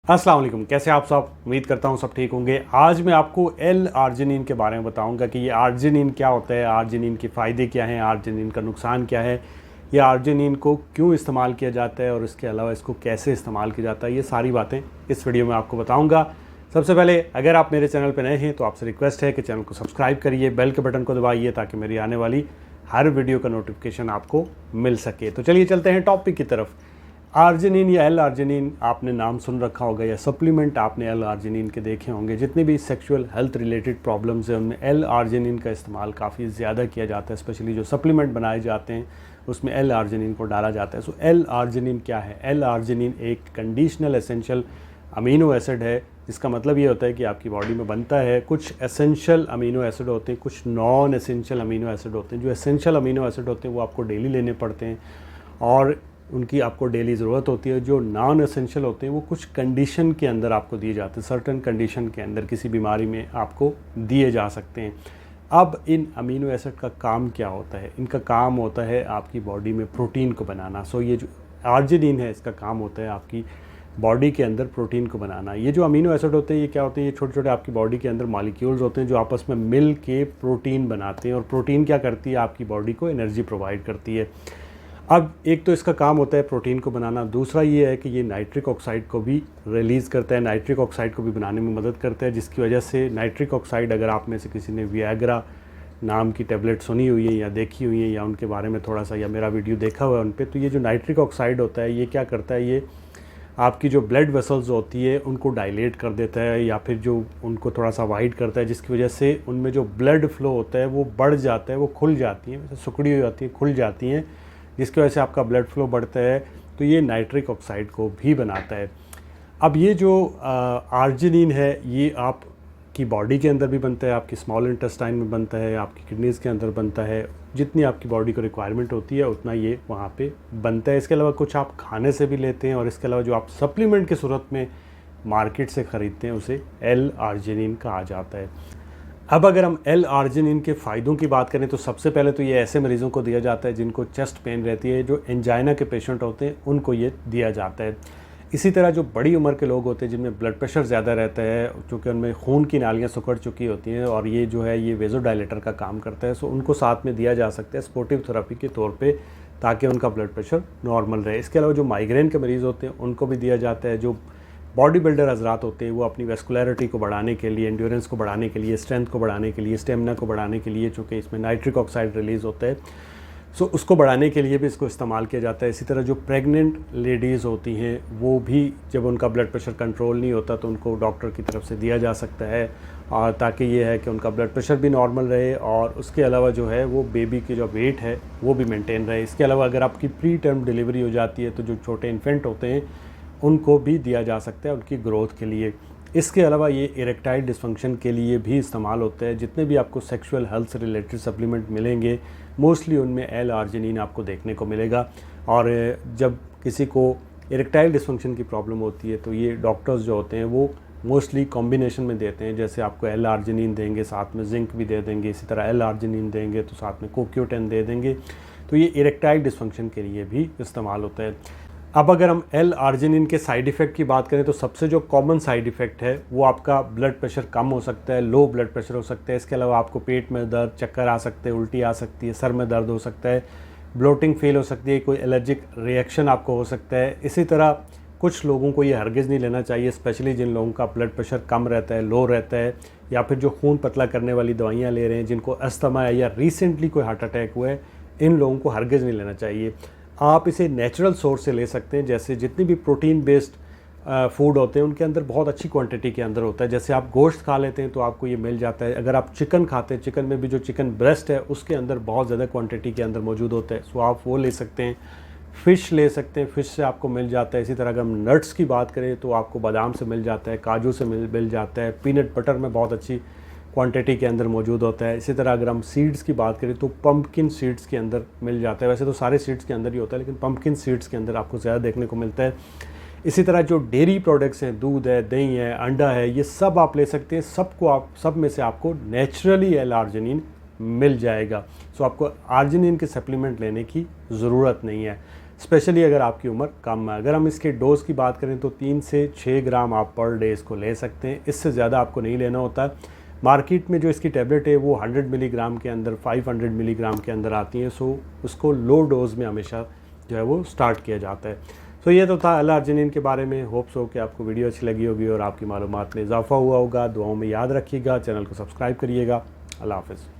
अस्सलाम वालेकुम, कैसे आप सब। उम्मीद करता हूँ सब ठीक होंगे। आज मैं आपको एल आर्जिनिन के बारे में बताऊंगा कि ये आर्जिनिन क्या होता है, आर्जिनिन के फ़ायदे क्या हैं, आर्जिनिन का नुकसान क्या है, ये आर्जिनिन को क्यों इस्तेमाल किया जाता है और इसके अलावा इसको कैसे इस्तेमाल किया जाता है, ये सारी बातें इस वीडियो में आपको बताऊँगा। सबसे पहले अगर आप मेरे चैनल पर नए हैं तो आपसे रिक्वेस्ट है कि चैनल को सब्सक्राइब करिए, बेल के बटन को दबाइए ताकि मेरी आने वाली हर वीडियो का नोटिफिकेशन आपको मिल सके। तो चलिए चलते हैं टॉपिक की तरफ। आर्जिनिन या एल आर्जिनिन आपने नाम सुन रखा होगा या सप्लीमेंट आपने एल आर्जिनिन के देखे होंगे। जितनी भी सेक्सुअल हेल्थ रिलेटेड प्रॉब्लम्स हैं उनमें एल आर्जिनिन का इस्तेमाल काफ़ी ज़्यादा किया जाता है। स्पेशली जो सप्लीमेंट बनाए जाते हैं उसमें एल आर्जिनिन को डाला जाता है। सो एल आर्जिनिन क्या है? एल आर्जिनिन एक कंडीशनल एसेंशियल अमीनो एसिड है, जिसका मतलब ये होता है कि आपकी बॉडी में बनता है। कुछ एसेंशियल अमीनो एसिड होते हैं, कुछ नॉन एसेंशियल अमीनो एसिड होते हैं। जो एसेंशियल अमीनो एसिड होते हैं वो आपको डेली लेने पड़ते हैं और उनकी आपको डेली ज़रूरत होती है। जो नॉन एसेंशियल होते हैं वो कुछ कंडीशन के अंदर आपको दिए जाते हैं, सर्टेन कंडीशन के अंदर किसी बीमारी में आपको दिए जा सकते हैं। अब इन अमीनो एसिड का काम क्या होता है? इनका काम होता है आपकी बॉडी में प्रोटीन को बनाना। सो ये जो आर्जिनिन है इसका काम होता है आपकी बॉडी के अंदर प्रोटीन को बनाना। ये जो अमीनो एसिड होते हैं ये क्या होते हैं? ये छोटे छोटे आपकी बॉडी के अंदर मॉलिक्यूल्स होते हैं जो आपस में मिल के प्रोटीन बनाते हैं। और प्रोटीन क्या करती है? आपकी बॉडी को एनर्जी प्रोवाइड करती है। अब एक तो इसका काम होता है प्रोटीन को बनाना, दूसरा ये है कि ये नाइट्रिक ऑक्साइड को भी रिलीज़ करता है, नाइट्रिक ऑक्साइड को भी बनाने में मदद करता है, जिसकी वजह से नाइट्रिक ऑक्साइड, अगर आप में से किसी ने वियाग्रा नाम की टैबलेट सुनी हुई है या देखी हुई है या उनके बारे में थोड़ा सा या मेरा वीडियो देखा हुआ है उन पर, तो ये जो नाइट्रिक ऑक्साइड होता है ये क्या करता है? ये आपकी जो ब्लड वेसल्स होती है उनको डायलेट कर देता है या फिर जो उनको थोड़ा सा वाइड करता है, जिसकी वजह से उनमें जो ब्लड फ्लो होता है वो बढ़ जाता है, वो खुल जाती हैं, सिकुड़ी हो जाती है, खुल जाती हैं, जिसकी वजह से आपका ब्लड फ्लो बढ़ता है। तो ये नाइट्रिक ऑक्साइड को भी बनाता है। अब ये जो आर्जिनिन है ये आपकी बॉडी के अंदर भी बनता है, आपकी स्मॉल इंटेस्टाइन में बनता है, आपकी किडनीज़ के अंदर बनता है। जितनी आपकी बॉडी को रिक्वायरमेंट होती है उतना ये वहाँ पे बनता है। इसके अलावा कुछ आप खाने से भी लेते हैं और इसके अलावा जो आप सप्लीमेंट की सूरत में मार्केट से ख़रीदते हैं उसे एल आर्जिनिन कहा जाता है। अब अगर हम एल आर्जिनिन के फ़ायदों की बात करें तो सबसे पहले तो ये ऐसे मरीज़ों को दिया जाता है जिनको चेस्ट पेन रहती है, जो एंजाइना के पेशेंट होते हैं उनको ये दिया जाता है। इसी तरह जो बड़ी उम्र के लोग होते हैं जिनमें ब्लड प्रेशर ज़्यादा रहता है, क्योंकि उनमें खून की नालियाँ सिकुड़ चुकी होती हैं और ये जो है ये वेज़ोडाइलेटर का काम करता है, सो उनको साथ में दिया जा सकता है सपोर्टिव थेरेपी के तौर पे, ताकि उनका ब्लड प्रेशर नॉर्मल रहे। इसके अलावा जो माइग्रेन के मरीज़ होते हैं उनको भी दिया जाता है। जो बॉडी बिल्डर हजरात होते हैं वो अपनी वेस्कुलरिटी को बढ़ाने के लिए, एंड्योरेंस को बढ़ाने के लिए, स्ट्रेंथ को बढ़ाने के लिए, स्टेमिना को बढ़ाने के लिए, चूँकि इसमें नाइट्रिक ऑक्साइड रिलीज़ होता है, सो उसको बढ़ाने के लिए भी इसको इस्तेमाल किया जाता है। इसी तरह जो प्रेग्नेंट लेडीज़ होती हैं वो भी जब उनका ब्लड प्रेशर कंट्रोल नहीं होता तो उनको डॉक्टर की तरफ से दिया जा सकता है, और ताकि ये है कि उनका ब्लड प्रेशर भी नॉर्मल रहे और उसके अलावा जो है वो बेबी की जो वेट है वो भी मेंटेन रहे। इसके अलावा अगर आपकी प्री टर्म डिलीवरी हो जाती है तो जो छोटे इन्फेंट होते हैं उनको भी दिया जा सकता है उनकी ग्रोथ के लिए। इसके अलावा ये इरेक्टाइल डिस्फंक्शन के लिए भी इस्तेमाल होता है। जितने भी आपको सेक्सुअल हेल्थ से रिलेटेड सप्लीमेंट मिलेंगे मोस्टली उनमें एल आर्जिनिन आपको देखने को मिलेगा। और जब किसी को इरेक्टाइल डिस्फंक्शन की प्रॉब्लम होती है तो ये डॉक्टर्स जो होते हैं वो मोस्टली कॉम्बिनेशन में देते हैं। जैसे आपको एल आर्जिनिन देंगे, साथ में जिंक भी दे देंगे, इसी तरह एल आर्जिनिन देंगे तो साथ में CoQ10 दे देंगे। तो ये इरेक्टाइल डिस्फंक्शन के लिए भी इस्तेमाल होता है। अब अगर हम एल आर्जिनिन के साइड इफ़ेक्ट की बात करें तो सबसे जो कॉमन साइड इफ़ेक्ट है वो आपका ब्लड प्रेशर कम हो सकता है, लो ब्लड प्रेशर हो सकता है। इसके अलावा आपको पेट में दर्द, चक्कर आ सकते हैं, उल्टी आ सकती है, सर में दर्द हो सकता है, ब्लोटिंग फील हो सकती है, कोई एलर्जिक रिएक्शन आपको हो सकता है। इसी तरह कुछ लोगों को ये हरगिज़ नहीं लेना चाहिए, स्पेशली जिन लोगों का ब्लड प्रेशर कम रहता है, लो रहता है, या फिर जो खून पतला करने वाली दवाइयाँ ले रहे हैं, जिनको अस्थमा है या रिसेंटली कोई हार्ट अटैक हुआ है, इन लोगों को हरगिज़ नहीं लेना चाहिए। आप इसे नेचुरल सोर्स से ले सकते हैं। जैसे जितनी भी प्रोटीन बेस्ड फूड होते हैं उनके अंदर बहुत अच्छी क्वांटिटी के अंदर होता है। जैसे आप गोश्त खा लेते हैं तो आपको ये मिल जाता है। अगर आप चिकन खाते हैं, चिकन में भी जो चिकन ब्रेस्ट है उसके अंदर बहुत ज़्यादा क्वांटिटी के अंदर मौजूद होता है, सो आप वो ले सकते हैं। फ़िश ले सकते हैं, फ़िश से आपको मिल जाता है। इसी तरह अगर हम नट्स की बात करें तो आपको बादाम से मिल जाता है, काजू से मिल जाता है, पीनट बटर में बहुत अच्छी क्वांटिटी के अंदर मौजूद होता है। इसी तरह अगर हम सीड्स की बात करें तो पंपकिन सीड्स के अंदर मिल जाता है। वैसे तो सारे सीड्स के अंदर ही होता है लेकिन पंपकिन सीड्स के अंदर आपको ज़्यादा देखने को मिलता है। इसी तरह जो डेयरी प्रोडक्ट्स हैं, दूध है, दही है, अंडा है, ये सब आप ले सकते हैं। सब में से आपको नेचुरली एल आर्जिनिन मिल जाएगा। सो आपको आर्जिनिन के सप्लीमेंट लेने की ज़रूरत नहीं है। स्पेशली अगर आपकी उम्र कम है। अगर हम इसके डोज की बात करें तो 3 से 6 ग्राम आप पर डे इसको ले सकते हैं, इससे ज़्यादा आपको नहीं लेना होता है। मार्केट में जो इसकी टैबलेट है वो 100 मिलीग्राम के अंदर, 500 मिलीग्राम के अंदर आती हैं। सो उसको लो डोज में हमेशा जो है वो स्टार्ट किया जाता है। सो ये तो था एल-आर्जिनिन के बारे में। होप्स हो कि आपको वीडियो अच्छी लगी होगी और आपकी मालूमात में इजाफा हुआ होगा। दुआओं में याद रखिएगा, चैनल को सब्सक्राइब करिएगा। अल्लाह हाफ़िज़।